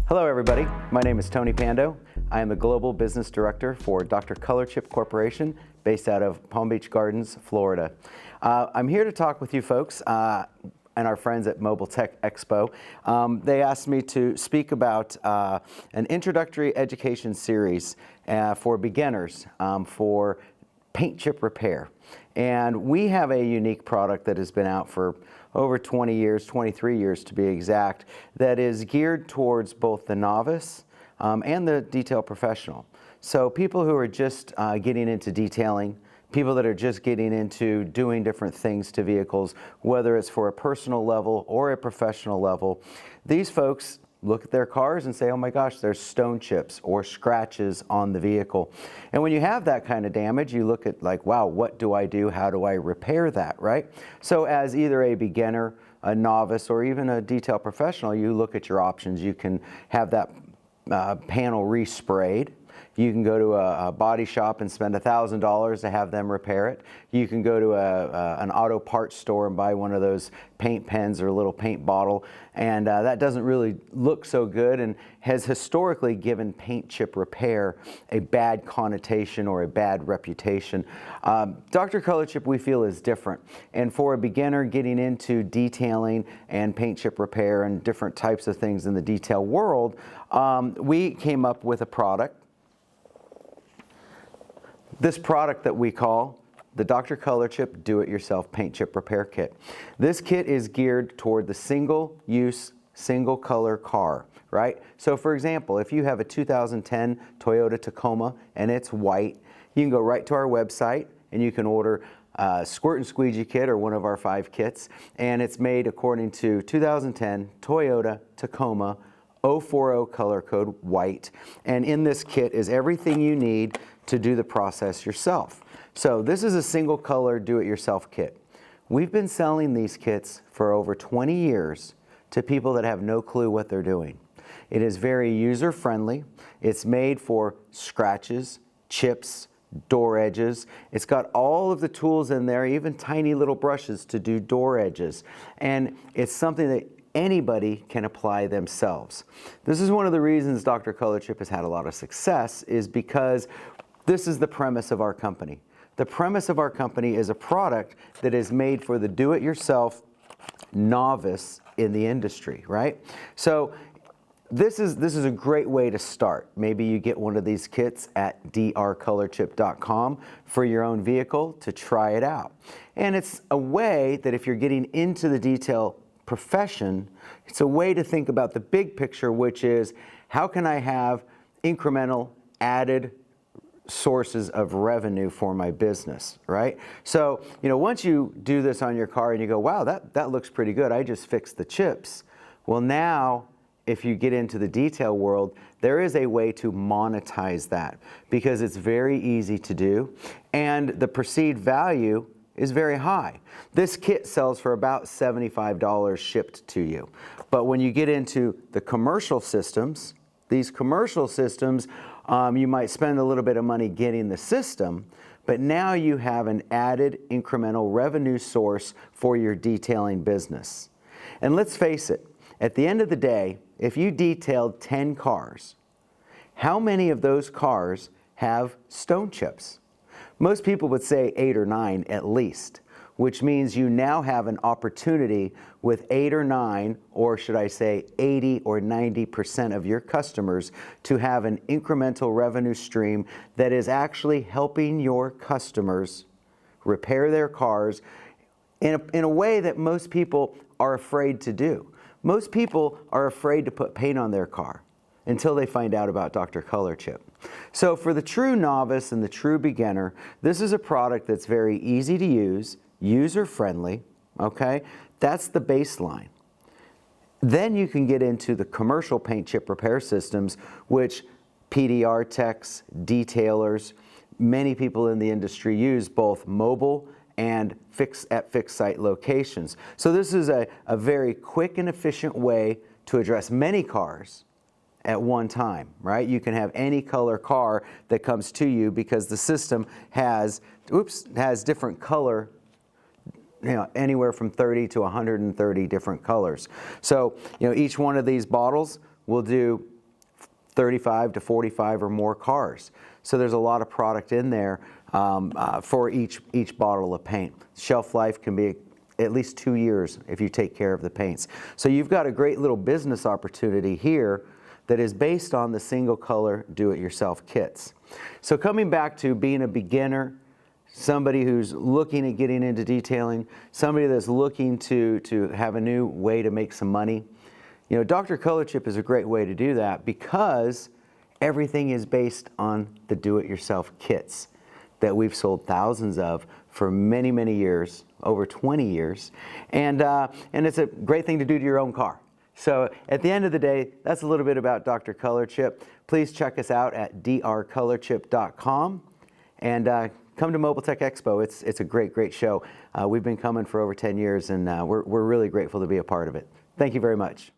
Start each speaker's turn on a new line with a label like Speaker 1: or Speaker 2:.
Speaker 1: Hello everybody, my name is Tony Pando. I am the Global Business Director for Dr. ColorChip Corporation based out of Palm Beach Gardens, Florida. I'm here to talk with you folks and our friends at Mobile Tech Expo. They asked me to speak about an introductory education series for beginners for paint chip repair. And we have a unique product that has been out for over 20 years, 23 years to be exact, that is geared towards both the novice and the detail professional. So people who are just getting into detailing, people that are just getting into doing different things to vehicles, whether it's for a personal level or a professional level, these folks look at their cars and say, oh my gosh, there's stone chips or scratches on the vehicle. And when you have that kind of damage, you look at like, wow, what do I do? How do I repair that, right? So as either a beginner, a novice, or even a detail professional, you look at your options. You can have that panel resprayed. You can go to a body shop and spend $1,000 to have them repair it. You can go to an auto parts store and buy one of those paint pens or a little paint bottle, and that doesn't really look so good and has historically given paint chip repair a bad connotation or a bad reputation. Dr. ColorChip, we feel, is different, and for a beginner getting into detailing and paint chip repair and different types of things in the detail world, we came up with a product. This product that we call the Dr. ColorChip Do-It-Yourself Paint Chip Repair Kit. This kit is geared toward the single-use, single-color car, right? So for example, if you have a 2010 Toyota Tacoma and it's white, you can go right to our website and you can order a squirt and squeegee kit or one of our 5 kits, and it's made according to 2010 Toyota Tacoma 040 color code white. And in this kit is everything you need to do the process yourself. So this is a single color do-it-yourself kit. We've been selling these kits for over 20 years to people that have no clue what they're doing. It is very user-friendly. It's made for scratches, chips, door edges. It's got all of the tools in there, even tiny little brushes to do door edges. And it's something that anybody can apply themselves. This is one of the reasons Dr. ColorChip has had a lot of success, is because this is the premise of our company. The premise of our company is a product that is made for the do-it-yourself novice in the industry, right? So this is a great way to start. Maybe you get one of these kits at drcolorchip.com for your own vehicle to try it out. And it's a way that if you're getting into the detail profession, it's a way to think about the big picture, which is how can I have incremental added sources of revenue for my business, right? So, you know, once you do this on your car and you go, wow, that looks pretty good, I just fixed the chips. Well, now, if you get into the detail world, there is a way to monetize that because it's very easy to do and the perceived value is very high. This kit sells for about $75 shipped to you. But when you get into the commercial systems, these commercial systems, you might spend a little bit of money getting the system, but now you have an added incremental revenue source for your detailing business. And let's face it, at the end of the day, if you detailed 10 cars, how many of those cars have stone chips? Most people would say 8 or 9 at least, which means you now have an opportunity with 8 or 9, or should I say 80 or 90% of your customers to have an incremental revenue stream that is actually helping your customers repair their cars in a way that most people are afraid to do. Most people are afraid to put paint on their car until they find out about Dr. ColorChip. So for the true novice and the true beginner, this is a product that's very easy to use, user-friendly, okay? That's the baseline. Then you can get into the commercial paint chip repair systems, which PDR techs, detailers, many people in the industry use both mobile and fixed site locations. So this is a very quick and efficient way to address many cars at one time, right? You can have any color car that comes to you because the system has different color, anywhere from 30 to 130 different colors. So, each one of these bottles will do 35 to 45 or more cars. So there's a lot of product in there for each bottle of paint. Shelf life can be at least 2 years if you take care of the paints. So you've got a great little business opportunity here that is based on the single color do-it-yourself kits. So coming back to being a beginner, somebody who's looking at getting into detailing, somebody that's looking to have a new way to make some money, you know, Dr. ColorChip is a great way to do that because everything is based on the do-it-yourself kits that we've sold thousands of for many, many years, over 20 years, and it's a great thing to do to your own car. So at the end of the day, that's a little bit about Dr. ColorChip. Please check us out at drcolorchip.com and come to Mobile Tech Expo. It's a great show. We've been coming for over 10 years, and we're really grateful to be a part of it. Thank you very much.